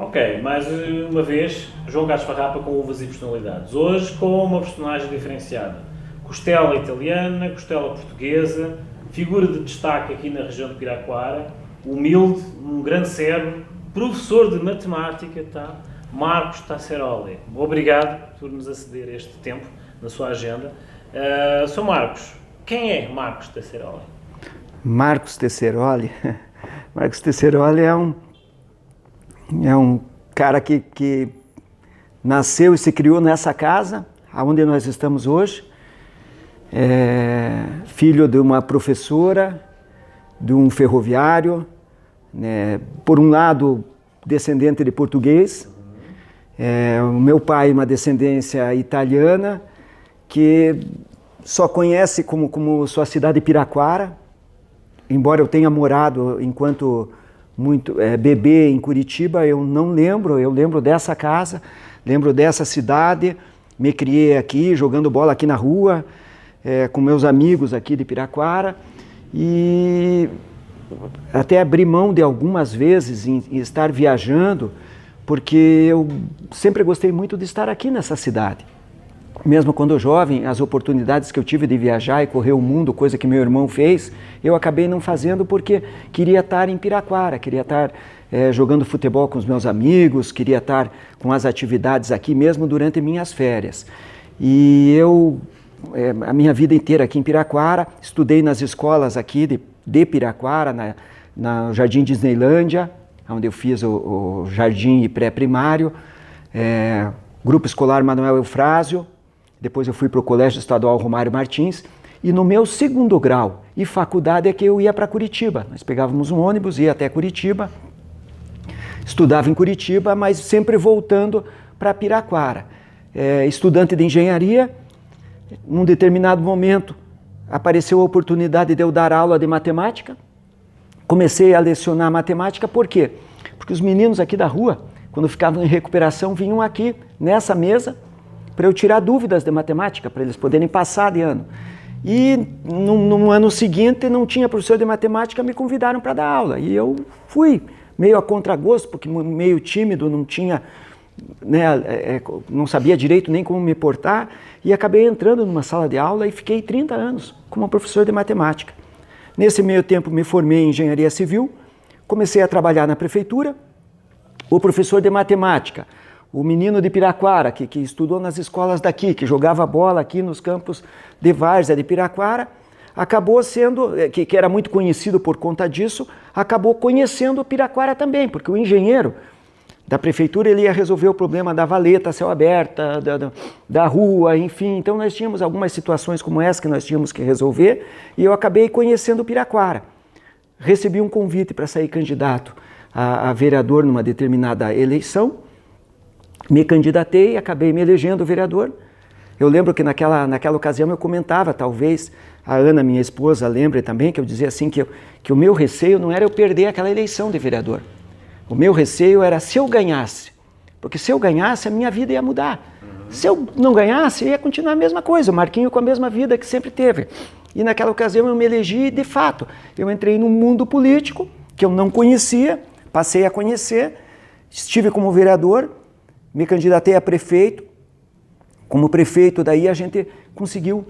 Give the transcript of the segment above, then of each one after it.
Ok, mais uma vez, João Carlos Farrapa com uvas e personalidades. Hoje com uma personagem diferenciada. Costela italiana, costela portuguesa, figura de destaque aqui na região de Piraquara, humilde, um grande cérebro, professor de matemática, tá? Marcos Tasseroli. Obrigado por nos aceder este tempo na sua agenda. Sr. Marcos, quem é Marcos Tasseroli? Marcos Tasseroli? Marcos Tasseroli é um cara que nasceu e se criou nessa casa, onde nós estamos hoje. Filho de uma professora, de um ferroviário, né, por um lado descendente de português. O meu pai, uma descendência italiana, que só conhece como sua cidade Piraquara, embora eu tenha morado enquanto bebê em Curitiba, eu não lembro, eu lembro dessa casa, lembro dessa cidade, me criei aqui, jogando bola aqui na rua, com meus amigos aqui de Piraquara, e até abri mão de algumas vezes em estar viajando, porque eu sempre gostei muito de estar aqui nessa cidade. Mesmo quando jovem, as oportunidades que eu tive de viajar e correr o mundo, coisa que meu irmão fez, eu acabei não fazendo porque queria estar em Piraquara, queria estar jogando futebol com os meus amigos, queria estar com as atividades aqui mesmo durante minhas férias. E eu, a minha vida inteira aqui em Piraquara, estudei nas escolas aqui de Piraquara, no Jardim Disneylândia, onde eu fiz o jardim e pré-primário, Grupo Escolar Manuel Eufrásio. Depois eu fui para o Colégio Estadual Romário Martins, e no meu segundo grau e faculdade é que eu ia para Curitiba. Nós pegávamos um ônibus, ia até Curitiba, estudava em Curitiba, mas sempre voltando para Piraquara. Estudante de engenharia, num determinado momento apareceu a oportunidade de eu dar aula de matemática. Comecei a lecionar matemática, por quê? Porque os meninos aqui da rua, quando ficavam em recuperação, vinham aqui nessa mesa para eu tirar dúvidas de matemática, para eles poderem passar de ano. E no ano seguinte não tinha professor de matemática, me convidaram para dar aula. E eu fui meio a contragosto, porque meio tímido, não tinha, não sabia direito nem como me portar, e acabei entrando numa sala de aula e fiquei 30 anos como professor de matemática. Nesse meio tempo me formei em engenharia civil, comecei a trabalhar na prefeitura. O professor de matemática, o menino de Piraquara, que estudou nas escolas daqui, que jogava bola aqui nos campos de várzea de Piraquara, acabou sendo, que era muito conhecido por conta disso, acabou conhecendo Piraquara também, porque o engenheiro da prefeitura ele ia resolver o problema da valeta, céu aberta, da rua, enfim. Então nós tínhamos algumas situações como essa que nós tínhamos que resolver, e eu acabei conhecendo Piraquara. Recebi um convite para sair candidato a vereador numa determinada eleição, me candidatei e acabei me elegendo vereador. Eu lembro que naquela ocasião eu comentava, talvez a Ana, minha esposa, lembre também, que eu dizia assim que o meu receio não era eu perder aquela eleição de vereador. O meu receio era se eu ganhasse, porque se eu ganhasse a minha vida ia mudar. Se eu não ganhasse, ia continuar a mesma coisa, o Marquinho com a mesma vida que sempre teve. E naquela ocasião eu me elegi e, de fato, eu entrei num mundo político que eu não conhecia, passei a conhecer, estive como vereador, me candidatei a prefeito. Como prefeito, daí a gente conseguiu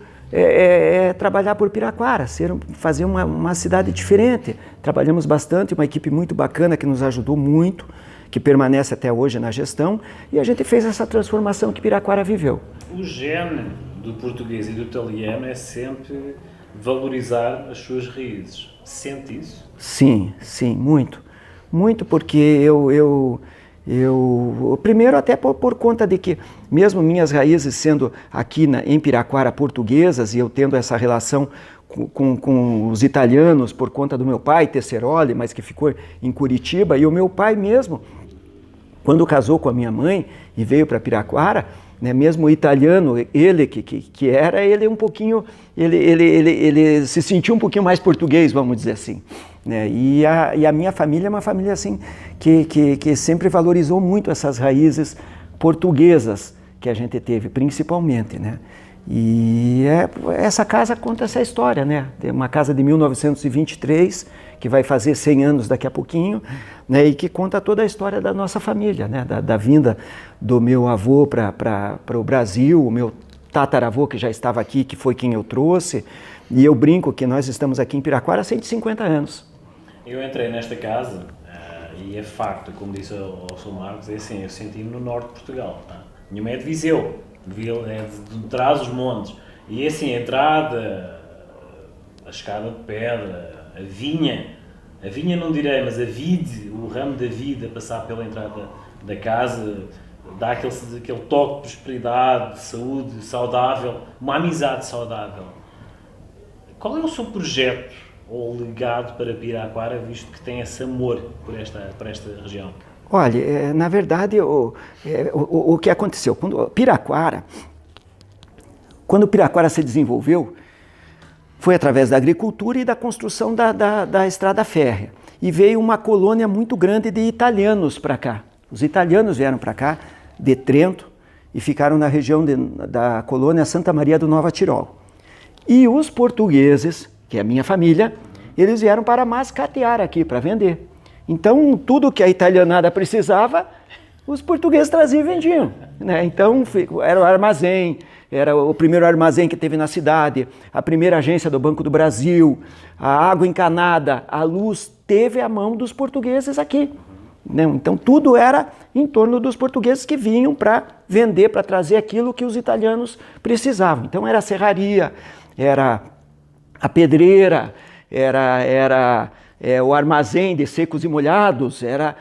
trabalhar por Piraquara, fazer uma cidade diferente. Trabalhamos bastante, uma equipe muito bacana que nos ajudou muito, que permanece até hoje na gestão, e a gente fez essa transformação que Piraquara viveu. O gene do português e do italiano é sempre valorizar as suas raízes. Sente isso? Sim, muito. Muito, porque eu primeiro até por conta de que, mesmo minhas raízes sendo aqui em Piraquara portuguesas, e eu tendo essa relação com os italianos por conta do meu pai, Tasseroli, mas que ficou em Curitiba, e o meu pai mesmo, quando casou com a minha mãe e veio para Piraquara, né, mesmo italiano, ele que era, ele um pouquinho, ele se sentiu um pouquinho mais português, vamos dizer assim. Né? E a minha família é uma família assim, que sempre valorizou muito essas raízes portuguesas que a gente teve, principalmente. Né? E essa casa conta essa história, né? Tem uma casa de 1923, que vai fazer 100 anos daqui a pouquinho, né? E que conta toda a história da nossa família, né? Da vinda do meu avô para o Brasil, o meu tataravô que já estava aqui, que foi quem eu trouxe, e eu brinco que nós estamos aqui em Piraquara há 150 anos. Eu entrei nesta casa e é facto, como disse ao Sr. Marcos, é assim, eu senti-me no norte de Portugal. Tá? Minha mãe é de Viseu, é de Trás-os-Montes, e é assim, a entrada, a escada de pedra, a vinha não direi, mas a vide, o ramo da vide a passar pela entrada da casa, dá aquele toque de prosperidade, de saúde saudável, uma amizade saudável. Qual é o seu projeto ou legado para Piraquara, visto que tem esse amor por esta região? Olha, na verdade, o que aconteceu? Quando Piraquara se desenvolveu, foi através da agricultura e da construção da estrada férrea. E veio uma colônia muito grande de italianos para cá. Os italianos vieram para cá, de Trento, e ficaram na região da colônia Santa Maria do Nova Tirol. E os portugueses, que é a minha família, eles vieram para mascatear aqui, para vender. Então, tudo que a italianada precisava, os portugueses traziam e vendiam, né? Então, era o armazém, era o primeiro armazém que teve na cidade, a primeira agência do Banco do Brasil, a água encanada, a luz, teve a mão dos portugueses aqui. Né? Então, tudo era em torno dos portugueses que vinham para vender, para trazer aquilo que os italianos precisavam. Então, era a serraria, era a pedreira, era o armazém de secos e molhados, era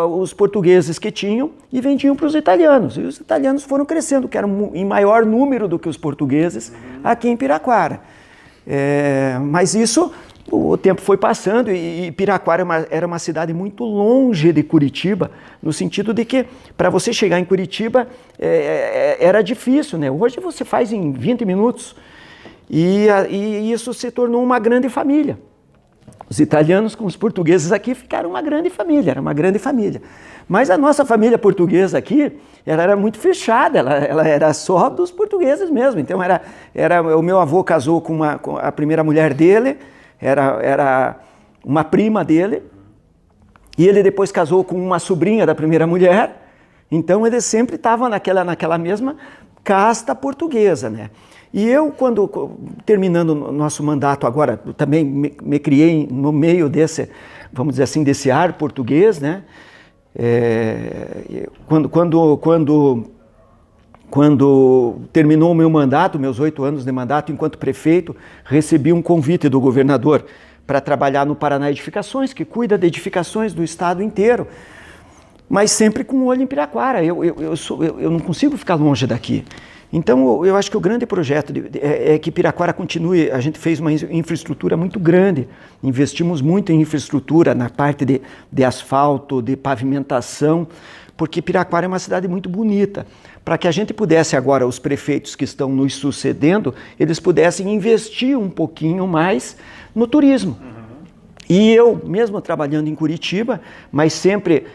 os portugueses que tinham e vendiam para os italianos. E os italianos foram crescendo, que eram em maior número do que os portugueses aqui em Piraquara. Mas isso, o tempo foi passando e Piraquara era uma cidade muito longe de Curitiba, no sentido de que para você chegar em Curitiba era difícil, né? Hoje você faz em 20 minutos e isso se tornou uma grande família. Os italianos com os portugueses aqui ficaram uma grande família, era uma grande família. Mas a nossa família portuguesa aqui, ela era muito fechada, ela era só dos portugueses mesmo. Então o meu avô casou com a primeira mulher dele, era uma prima dele, e ele depois casou com uma sobrinha da primeira mulher. Então eles sempre estavam naquela mesma casta portuguesa, né? E eu, terminando o nosso mandato agora, também me criei no meio desse, vamos dizer assim, desse ar português, né? Quando terminou o meu mandato, meus 8 anos de mandato enquanto prefeito, recebi um convite do governador para trabalhar no Paraná Edificações, que cuida de edificações do estado inteiro, mas sempre com o olho em Piraquara. Eu não consigo ficar longe daqui. Então, eu acho que o grande projeto é que Piraquara continue. A gente fez uma infraestrutura muito grande, investimos muito em infraestrutura, na parte de asfalto, de pavimentação, porque Piraquara é uma cidade muito bonita. Para que a gente pudesse agora, os prefeitos que estão nos sucedendo, eles pudessem investir um pouquinho mais no turismo. E eu, mesmo trabalhando em Curitiba, mas sempre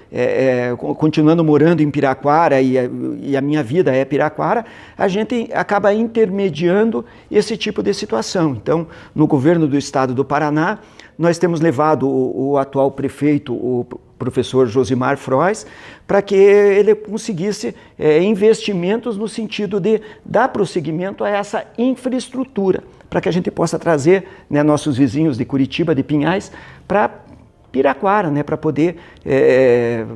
continuando morando em Piraquara e a minha vida é Piraquara, a gente acaba intermediando esse tipo de situação. Então, no governo do estado do Paraná, nós temos levado o atual prefeito, o professor Josimar Frois, para que ele conseguisse investimentos no sentido de dar prosseguimento a essa infraestrutura, para que a gente possa trazer, né, nossos vizinhos de Curitiba, de Pinhais, para Piraquara, né, para poder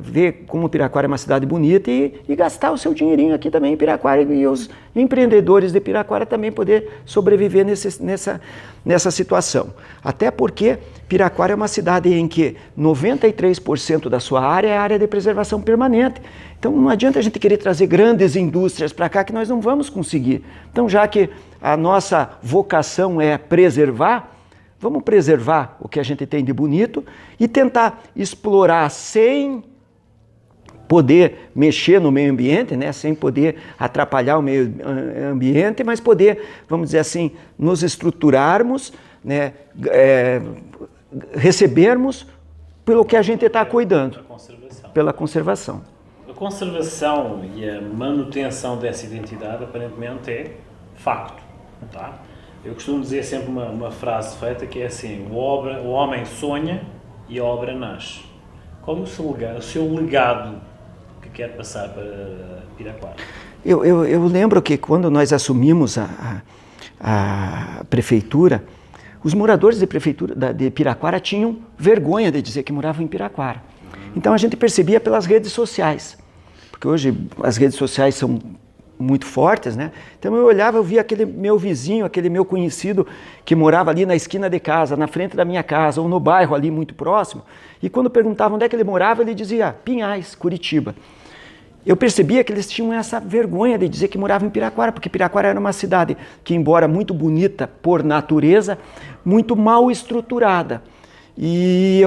ver como Piraquara é uma cidade bonita e gastar o seu dinheirinho aqui também em Piraquara, e os empreendedores de Piraquara também poder sobreviver nessa situação. Até porque Piraquara é uma cidade em que 93% da sua área é área de preservação permanente. Então não adianta a gente querer trazer grandes indústrias para cá que nós não vamos conseguir. Então, já que a nossa vocação é preservar, vamos preservar o que a gente tem de bonito e tentar explorar sem poder mexer no meio ambiente, né? Sem poder atrapalhar o meio ambiente, mas poder, vamos dizer assim, nos estruturarmos, né? Recebermos pelo que a gente está cuidando, pela conservação. A conservação e a manutenção dessa identidade, aparentemente, é facto. Tá? Eu costumo dizer sempre uma frase feita que é assim: o homem sonha e a obra nasce. Qual é o seu legado que quer passar para Piraquara? Eu lembro que quando nós assumimos a prefeitura, os moradores de Piraquara tinham vergonha de dizer que moravam em Piraquara. Então a gente percebia pelas redes sociais, porque hoje as redes sociais são muito fortes, né? Então eu olhava, eu via aquele meu vizinho, aquele meu conhecido que morava ali na esquina de casa, na frente da minha casa, ou no bairro ali muito próximo, e quando perguntavam onde é que ele morava, ele dizia Pinhais, Curitiba. Eu percebia que eles tinham essa vergonha de dizer que moravam em Piraquara, porque Piraquara era uma cidade que, embora muito bonita por natureza, muito mal estruturada. E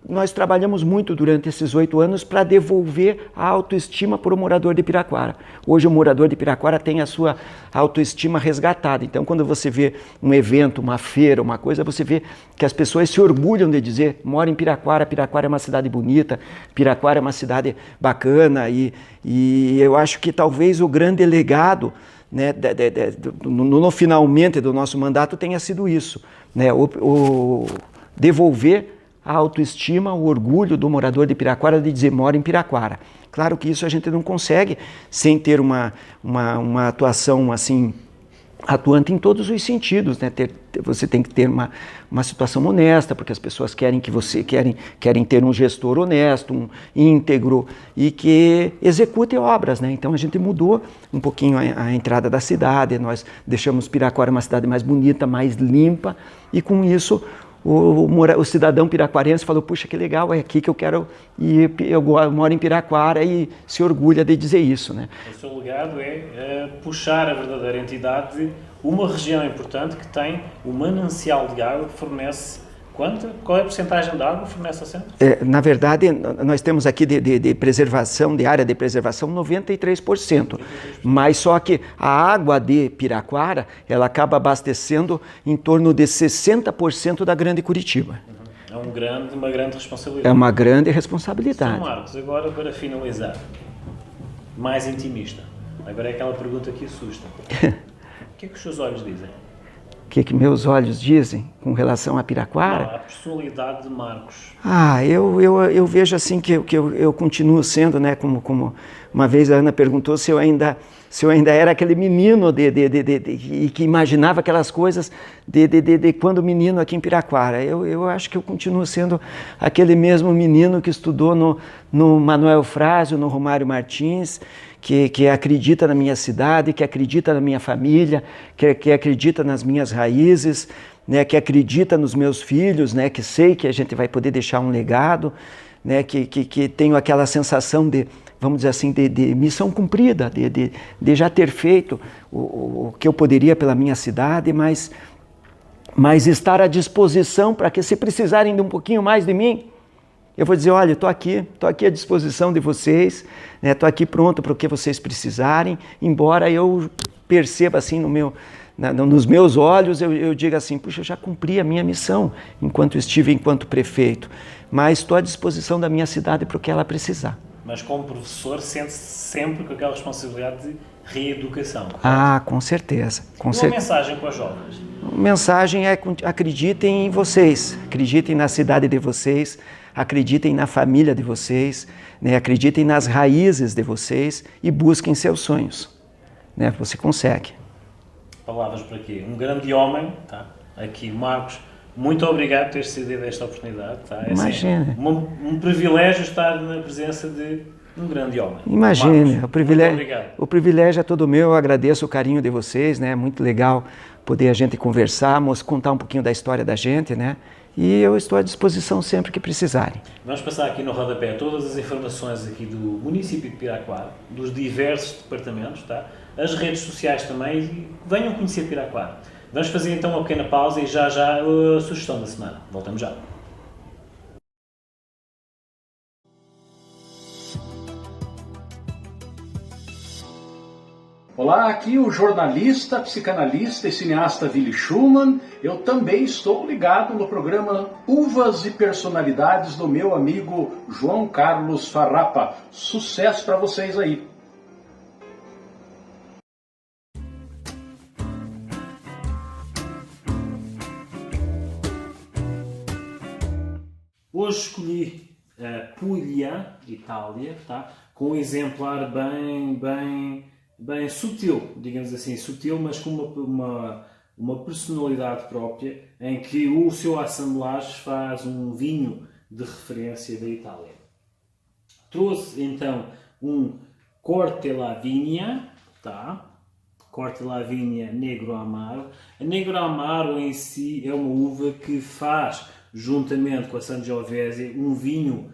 nós trabalhamos muito durante esses 8 anos para devolver a autoestima para o morador de Piraquara. Hoje o morador de Piraquara tem a sua autoestima resgatada. Então quando você vê um evento, uma feira, uma coisa, você vê que as pessoas se orgulham de dizer: moro em Piraquara, Piraquara é uma cidade bonita, Piraquara é uma cidade bacana, e eu acho que talvez o grande legado, né, no finalmente do nosso mandato tenha sido isso, né, devolver a autoestima, o orgulho do morador de Piraquara de dizer: mora em Piraquara. Claro que isso a gente não consegue sem ter uma atuação assim atuante em todos os sentidos, né? Você tem que ter uma situação honesta, porque as pessoas querem ter um gestor honesto, um íntegro e que execute obras, né? Então a gente mudou um pouquinho a entrada da cidade, nós deixamos Piraquara uma cidade mais bonita, mais limpa, e com isso o cidadão piraquarense falou: puxa, que legal, é aqui que eu quero ir, eu moro em Piraquara, e se orgulha de dizer isso, né? O seu legado é puxar a verdadeira entidade de uma região importante que tem o manancial de água que fornece. Qual é a porcentagem de água que fornece ao centro? Na verdade, nós temos aqui de preservação, de área de preservação, 93%. Mas só que a água de Piraquara, ela acaba abastecendo em torno de 60% da Grande Curitiba. É uma grande responsabilidade. É uma grande responsabilidade. São Marcos, agora para finalizar, mais intimista. Agora é aquela pergunta que assusta. O que é que os seus olhos dizem? O que meus olhos dizem com relação a Piraquara? Não, a personalidade de Marcos. Eu vejo assim que eu continuo sendo, né, como uma vez a Ana perguntou se eu ainda era aquele menino que imaginava aquelas coisas de quando menino aqui em Piraquara. Eu acho que eu continuo sendo aquele mesmo menino que estudou no Manuel Frásio, no Romário Martins, que acredita na minha cidade, que acredita na minha família, que acredita nas minhas raízes, né, que acredita nos meus filhos, né, que sei que a gente vai poder deixar um legado, né, que tenho aquela sensação de, vamos dizer assim, de missão cumprida, de já ter feito o que eu poderia pela minha cidade, mas estar à disposição para que, se precisarem de um pouquinho mais de mim, eu vou dizer: olha, estou aqui à disposição de vocês, né, estou aqui pronto para o que vocês precisarem, embora eu perceba assim nos meus olhos, eu diga assim: puxa, eu já cumpri a minha missão enquanto prefeito, mas estou à disposição da minha cidade para o que ela precisar. Mas como professor sente-se sempre com aquela responsabilidade de reeducação. Com certeza. Uma mensagem para os jovens? A mensagem é: acreditem em vocês, acreditem na cidade de vocês, acreditem na família de vocês, né? Acreditem nas raízes de vocês e busquem seus sonhos, né? Você consegue. Palavras para quê? Um grande homem, tá? Aqui, Marcos, muito obrigado por ter cedido esta oportunidade. Tá? Imagina. Assim, um privilégio estar na presença de um grande homem. Imagine, Marcos, o privilégio é todo meu. Eu agradeço o carinho de vocês, né? Muito legal poder a gente conversar, contar um pouquinho da história da gente, né? E eu estou à disposição sempre que precisarem. Vamos passar aqui no rodapé todas as informações aqui do município de Piraquara, dos diversos departamentos, tá? As redes sociais também, e venham conhecer Piraquara. Vamos fazer então uma pequena pausa e já a sugestão da semana. Voltamos já. Olá, aqui o jornalista, psicanalista e cineasta Willy Schumann. Eu também estou ligado no programa Uvas e Personalidades do meu amigo João Carlos Farrapa. Sucesso para vocês aí! Hoje escolhi a Puglia, Itália, tá? Com um exemplar bem sutil, digamos assim, sutil, mas com uma personalidade própria, em que o seu assemblage faz um vinho de referência da Itália. Trouxe então um Corte La Vigna, tá? Corte La Vigna Negro Amaro. A Negro Amaro em si é uma uva que faz, juntamente com a Sangiovese, um vinho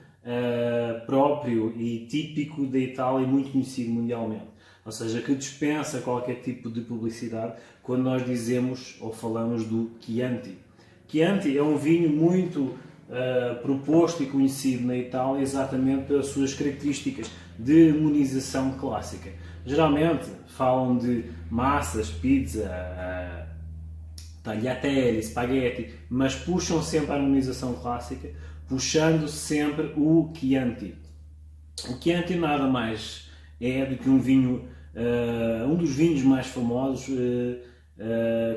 próprio e típico da Itália, muito conhecido mundialmente. Ou seja, que dispensa qualquer tipo de publicidade quando nós dizemos ou falamos do Chianti. Chianti é um vinho muito proposto e conhecido na Itália exatamente pelas suas características de harmonização clássica. Geralmente falam de massas, pizza, tagliatelle, spaghetti, mas puxam sempre a harmonização clássica, puxando sempre o Chianti. O Chianti nada mais é do que um vinho, um dos vinhos mais famosos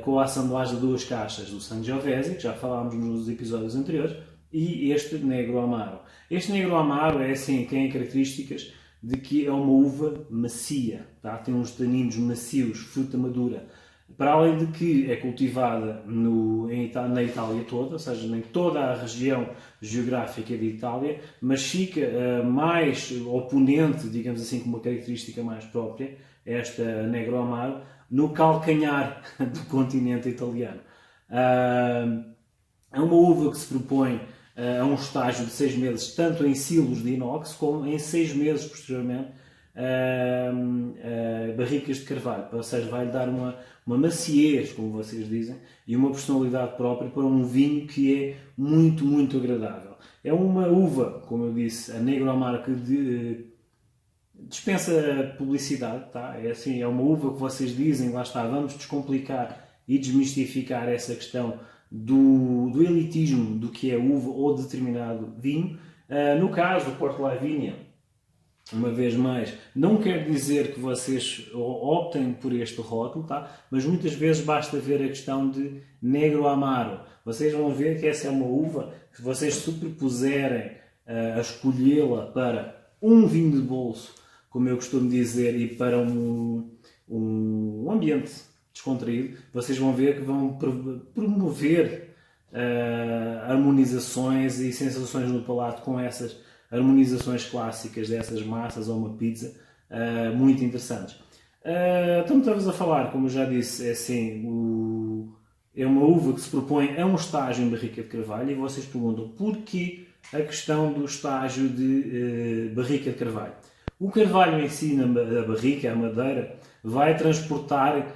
com a assemblagem de duas caixas do Sangiovese, que já falámos nos episódios anteriores, e este Negro Amaro. Este Negro Amaro é assim, tem características de que é uma uva macia, tá? Tem uns taninos macios, fruta madura, para além de que é cultivada na Itália toda, ou seja, em toda a região geográfica de Itália, mas fica mais oponente, digamos assim, com uma característica mais própria, esta Negro Amaro, no calcanhar do continente italiano. É uma uva que se propõe a um estágio de 6 meses, tanto em silos de inox, como em 6 meses posteriormente, barricas de carvalho, ou seja, vai-lhe dar uma maciez, como vocês dizem, e uma personalidade própria para um vinho que é muito, muito agradável. É uma uva, como eu disse, a Negro Amaro, que dispensa publicidade, tá? É assim, é uma uva que vocês dizem, lá está, vamos descomplicar e desmistificar essa questão do elitismo do que é uva ou determinado vinho. No caso do Corte La Vigna, uma vez mais, não quer dizer que vocês optem por este rótulo, tá? Mas muitas vezes basta ver a questão de Negro Amaro. Vocês vão ver que essa é uma uva que, se vocês se propuserem a escolhê-la para um vinho de bolso, como eu costumo dizer, e para um ambiente descontraído, vocês vão ver que vão promover harmonizações e sensações no palato com essas harmonizações clássicas dessas massas ou uma pizza muito interessantes. Estamos a falar, como eu já disse, é assim, é uma uva que se propõe a um estágio em barrica de carvalho, e vocês perguntam porquê a questão do estágio de barrica de carvalho. O carvalho em si, na barrica, a madeira, vai transportar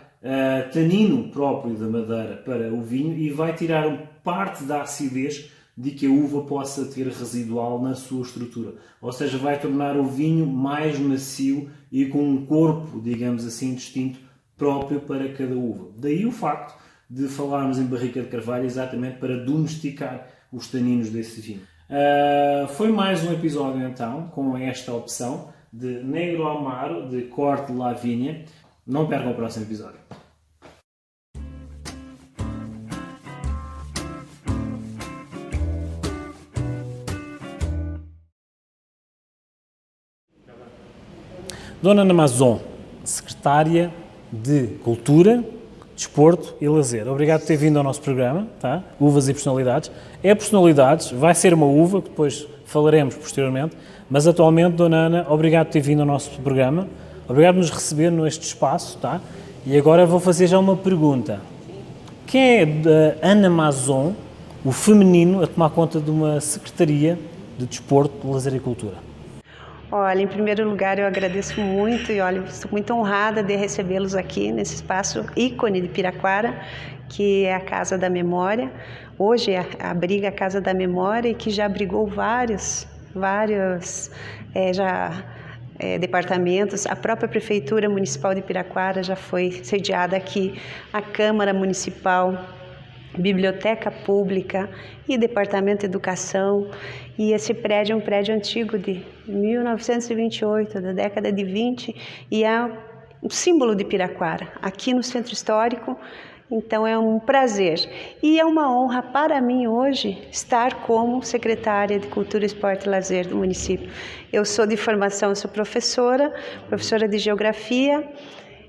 tanino próprio da madeira para o vinho e vai tirar parte da acidez de que a uva possa ter residual na sua estrutura. Ou seja, vai tornar o vinho mais macio e com um corpo, digamos assim, distinto, próprio para cada uva. Daí o facto de falarmos em barrica de carvalho exatamente para domesticar os taninos desse vinho. Foi mais um episódio então com esta opção de Negro Amaro, de Corte La Vigna. Não percam o próximo episódio. Dona Ana Mazon, Secretária de Cultura, Desporto e Lazer. Obrigado por ter vindo ao nosso programa, tá? Uvas e Personalidades. É Personalidades, vai ser uma uva, que depois falaremos posteriormente, mas atualmente, Dona Ana, obrigado por ter vindo ao nosso programa, obrigado por nos receber neste espaço, tá? E agora vou fazer já uma pergunta. Quem é da Ana Mazon, o feminino, a tomar conta de uma Secretaria de Desporto, Lazer e Cultura? Olha, em primeiro lugar eu agradeço muito e olha, estou muito honrada de recebê-los aqui nesse espaço ícone de Piraquara, que é a Casa da Memória. Hoje abriga a Casa da Memória e que já abrigou vários departamentos. A própria Prefeitura Municipal de Piraquara já foi sediada aqui, a Câmara Municipal, Biblioteca Pública e Departamento de Educação. E esse prédio é um prédio antigo de 1928, da década de 20, e é um símbolo de Piraquara, aqui no Centro Histórico, Então é um prazer e é uma honra para mim hoje estar como secretária de Cultura, Esporte e Lazer do município. Eu sou de formação, sou professora de Geografia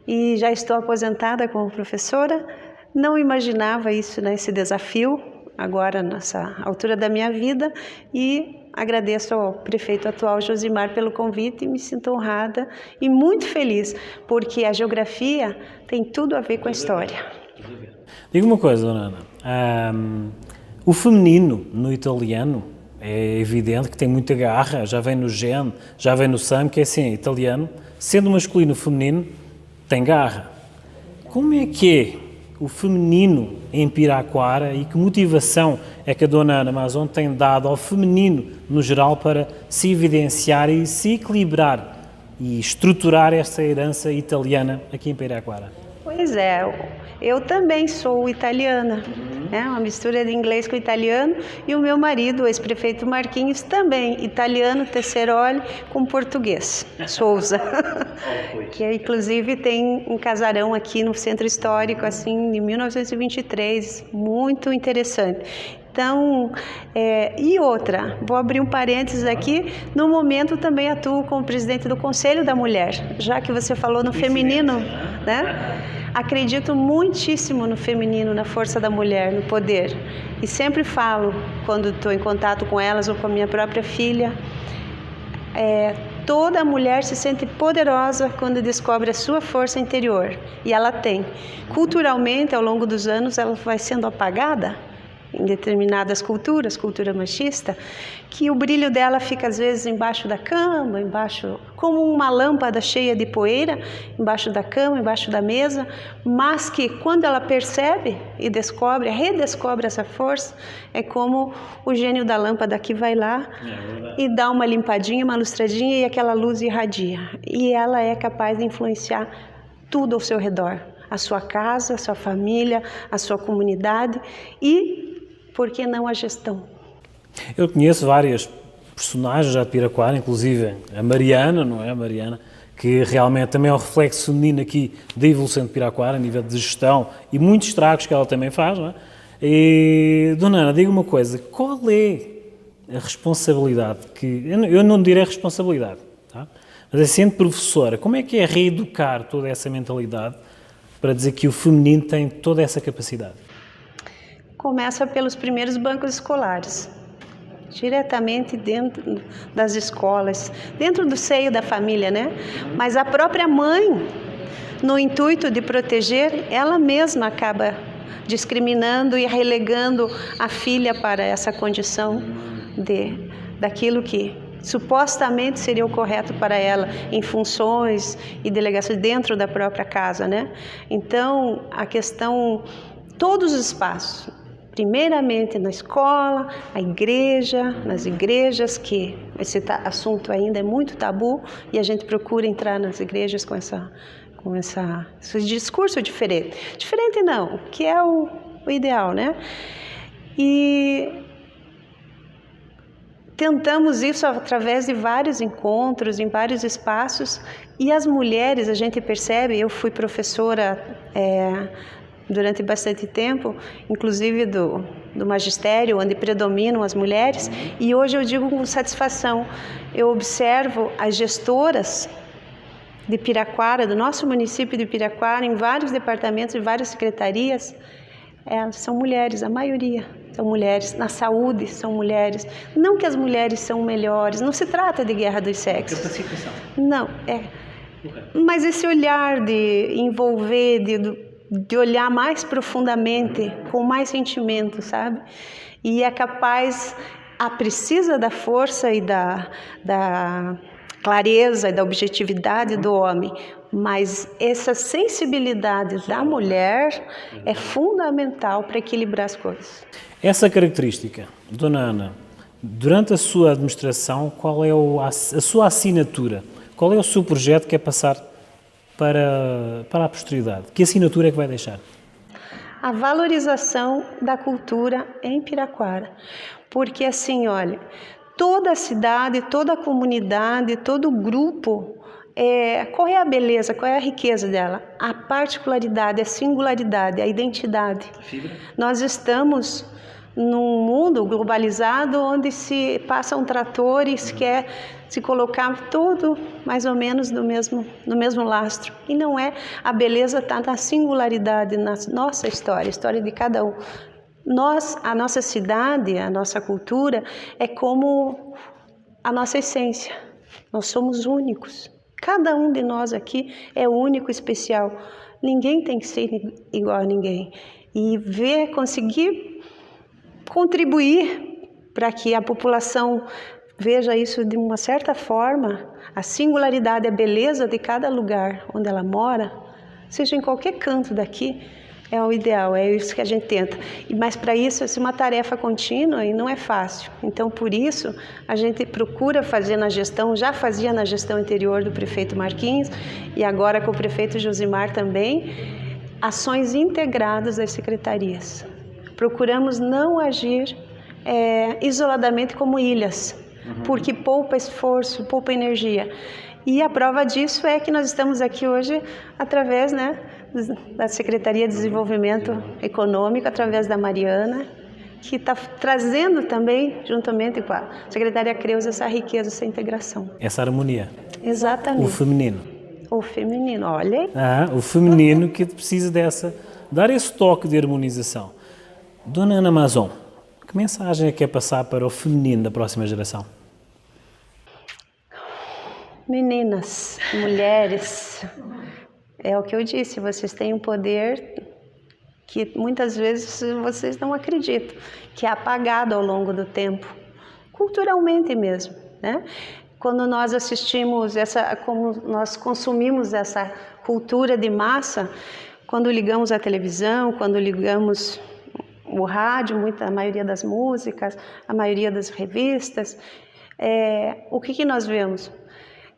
e já estou aposentada como professora. Não imaginava isso, né, esse desafio agora nessa altura da minha vida e agradeço ao prefeito atual Josimar pelo convite e me sinto honrada e muito feliz, porque a geografia tem tudo a ver com a história. Diga uma coisa, dona Ana, o feminino no italiano é evidente que tem muita garra, já vem no gene, já vem no sangue, que é assim, italiano, sendo masculino o feminino, tem garra. Como é que é o feminino em Piraquara e que motivação é que a dona Ana Mazon tem dado ao feminino no geral para se evidenciar e se equilibrar e estruturar esta herança italiana aqui em Piraquara? Pois é, eu também sou italiana, né? Uma mistura de inglês com italiano, e o meu marido, o ex-prefeito Marquinhos, também italiano, Tesseroli, com português, Souza, que inclusive tem um casarão aqui no centro histórico, assim, de 1923, muito interessante. Então, e outra, vou abrir um parênteses aqui, no momento também atuo como presidente do Conselho da Mulher, já que você falou no feminino, né? Acredito muitíssimo no feminino, na força da mulher, no poder. E sempre falo, quando estou em contato com elas ou com a minha própria filha, toda mulher se sente poderosa quando descobre a sua força interior. E ela tem. Culturalmente, ao longo dos anos, ela vai sendo apagada em determinadas culturas, cultura machista, que o brilho dela fica às vezes embaixo da cama, como uma lâmpada cheia de poeira, embaixo da cama, embaixo da mesa, mas que quando ela percebe e redescobre essa força, é como o gênio da lâmpada que vai lá e dá uma limpadinha, uma lustradinha e aquela luz irradia. E ela é capaz de influenciar tudo ao seu redor, a sua casa, a sua família, a sua comunidade e por que não a gestão? Eu conheço várias personagens já de Piraquara, inclusive a Mariana, não é? A Mariana, que realmente também é um reflexo feminino aqui da evolução de Piraquara, a nível de gestão e muitos estragos que ela também faz, não é? E, dona Ana, diga uma coisa, qual é a responsabilidade que... Eu não direi responsabilidade, tá? Mas sendo professora, como é que é reeducar toda essa mentalidade para dizer que o feminino tem toda essa capacidade? Começa pelos primeiros bancos escolares, diretamente dentro das escolas, dentro do seio da família, né? Mas a própria mãe, no intuito de proteger, ela mesma acaba discriminando e relegando a filha para essa condição daquilo que supostamente seria o correto para ela em funções e delegações dentro da própria casa, né? Então, a questão, todos os espaços, primeiramente na escola, nas igrejas, que esse assunto ainda é muito tabu e a gente procura entrar nas igrejas com esse discurso diferente. Diferente não, que é o ideal, né? E tentamos isso através de vários encontros, em vários espaços, e as mulheres, a gente percebe, eu fui professora durante bastante tempo, inclusive do magistério, onde predominam as mulheres, e hoje eu digo com satisfação, eu observo as gestoras de Piraquara, do nosso município de Piraquara, em vários departamentos e várias secretarias, são mulheres, a maioria são mulheres, na saúde são mulheres, não que as mulheres são melhores, não se trata de guerra dos sexos. Capacitação. Não, mas esse olhar de envolver, de olhar mais profundamente, com mais sentimento, sabe? E é capaz, precisa da força e da clareza e da objetividade do homem, mas essa sensibilidade da mulher é fundamental para equilibrar as coisas. Essa característica, dona Ana, durante a sua administração, qual é a sua assinatura? Qual é o seu projeto que quer passar para a posteridade? Que assinatura é que vai deixar? A valorização da cultura em Piraquara. Porque assim, olha, toda a cidade, toda a comunidade, todo o grupo qual é a beleza, qual é a riqueza dela? A particularidade, a singularidade, a identidade. Fibra? Nós estamos num mundo globalizado onde se passa um trator e se quer se colocar tudo mais ou menos no mesmo lastro. E não é, a beleza está na singularidade, na nossa história, a história de cada um. A nossa cidade, a nossa cultura é como a nossa essência. Nós somos únicos. Cada um de nós aqui é único, especial. Ninguém tem que ser igual a ninguém. E conseguir contribuir para que a população veja isso de uma certa forma, a singularidade, a beleza de cada lugar onde ela mora, seja em qualquer canto daqui, é o ideal, é isso que a gente tenta. Mas para isso é uma tarefa contínua e não é fácil. Então, por isso, a gente procura fazer na gestão, já fazia na gestão anterior do prefeito Marquinhos e agora com o prefeito Josimar também, ações integradas das secretarias. Procuramos não agir isoladamente como ilhas, porque poupa esforço, poupa energia. E a prova disso é que nós estamos aqui hoje através, da Secretaria de Desenvolvimento Econômico, através da Mariana, que está trazendo também, juntamente com a Secretaria Creuza, essa riqueza, essa integração. Essa harmonia. Exatamente. O feminino. O feminino, olha. O feminino que precisa dar esse toque de harmonização. Dona Ana Mazon, que mensagem é que quer passar para o feminino da próxima geração? Meninas, mulheres, é o que eu disse, vocês têm um poder que muitas vezes vocês não acreditam, que é apagado ao longo do tempo, culturalmente mesmo, né? Quando nós assistimos como nós consumimos essa cultura de massa, quando ligamos a televisão, quando ligamos o rádio, a maioria das músicas, a maioria das revistas, o que nós vemos?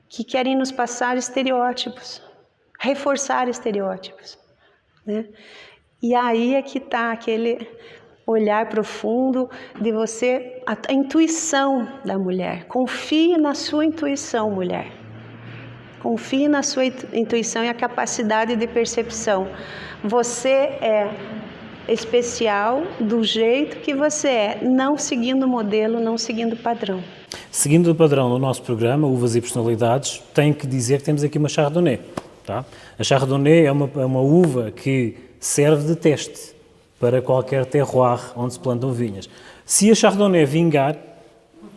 Que querem nos passar estereótipos, reforçar estereótipos, né? E aí é que está aquele olhar profundo de você, a intuição da mulher. Confie na sua intuição, mulher. Confie na sua intuição e a capacidade de percepção. Você é especial do jeito que você é, não seguindo o modelo, não seguindo o padrão. Seguindo o padrão do nosso programa, Uvas e Personalidades, tenho que dizer que temos aqui uma Chardonnay. Tá? A Chardonnay é uma uva que serve de teste para qualquer terroir onde se plantam vinhas. Se a Chardonnay vingar,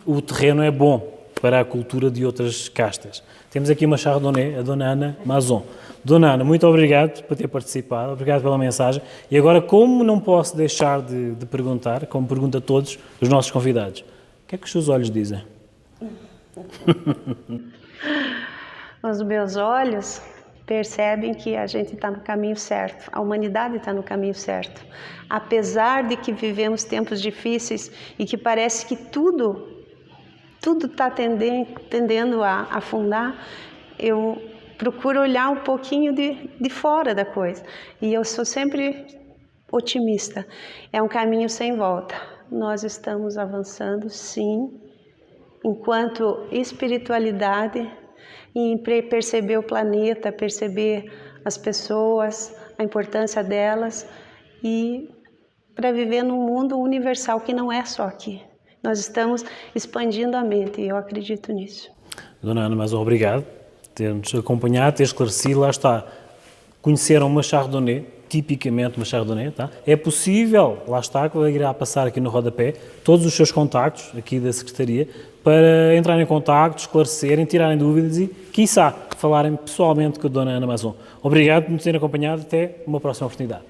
o terreno é bom para a cultura de outras castas. Temos aqui uma Chardonnay, a Dona Ana Mazon. Dona Ana, muito obrigado por ter participado, obrigado pela mensagem. E agora, como não posso deixar de perguntar, como pergunto a todos os nossos convidados, o que é que os seus olhos dizem? Os meus olhos percebem que a gente está no caminho certo, a humanidade está no caminho certo. Apesar de que vivemos tempos difíceis e que parece que tudo está tendendo a afundar, eu procuro olhar um pouquinho de fora da coisa. E eu sou sempre otimista. É um caminho sem volta. Nós estamos avançando, sim, enquanto espiritualidade, em perceber o planeta, perceber as pessoas, a importância delas e para viver num mundo universal que não é só aqui. Nós estamos expandindo a mente e eu acredito nisso. Dona Ana, mas obrigado por ter-nos acompanhado, ter esclarecido, lá está. Conheceram uma Chardonnay, tipicamente uma Chardonnay, tá? É possível, lá está, que irá passar aqui no rodapé, todos os seus contactos aqui da Secretaria, para entrarem em contacto, esclarecerem, tirarem dúvidas e, quiçá, falarem pessoalmente com a Dona Ana Mazon. Obrigado por nos terem acompanhado, até uma próxima oportunidade.